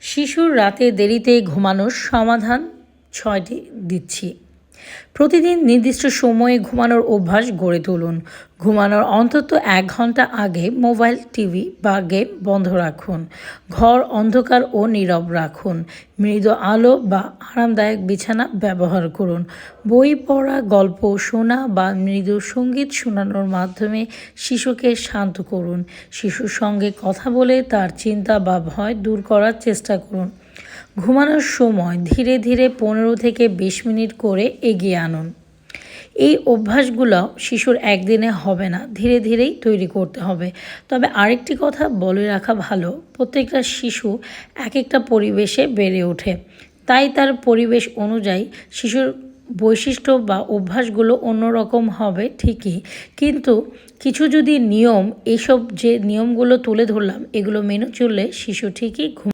শিশুর রাতে দেরিতে ঘুমানোর সমাধান ৬টি দিচ্ছি। প্রতিদিন নির্দিষ্ট সময়ে ঘুমানোর অভ্যাস গড়ে তুলুন। ঘুমানোর অন্তত ১ ঘন্টা আগে মোবাইল, টিভি বা গেম বন্ধ রাখুন। ঘর অন্ধকার ও নীরব রাখুন। মৃদু আলো বা আরামদায়ক বিছানা ব্যবহার করুন। বই পড়া, গল্প শোনা বা মৃদু সঙ্গীত শোনানোর মাধ্যমে শিশুকে শান্ত করুন। শিশুর সঙ্গে কথা বলে তার চিন্তা বা ভয় দূর করার চেষ্টা করুন। ঘুমানোর সময় ধীরে ধীরে ১৫ থেকে ২০ মিনিট করে এগিয়ে আনুন। এই অভ্যাসগুলো শিশুর একদিনে হবে না, ধীরে ধীরেই তৈরি করতে হবে। তবে আরেকটি কথা বলে রাখা ভালো, প্রত্যেকটা শিশু এক একটা পরিবেশে বেড়ে ওঠে। তাই তার পরিবেশ অনুযায়ী শিশুর বৈশিষ্ট্য বা অভ্যাসগুলো অন্যরকম হবে ঠিকই, কিন্তু কিছু যদি নিয়ম, এইসব যে নিয়মগুলো তুলে ধরলাম, এগুলো মেনে চললে শিশু ঠিকই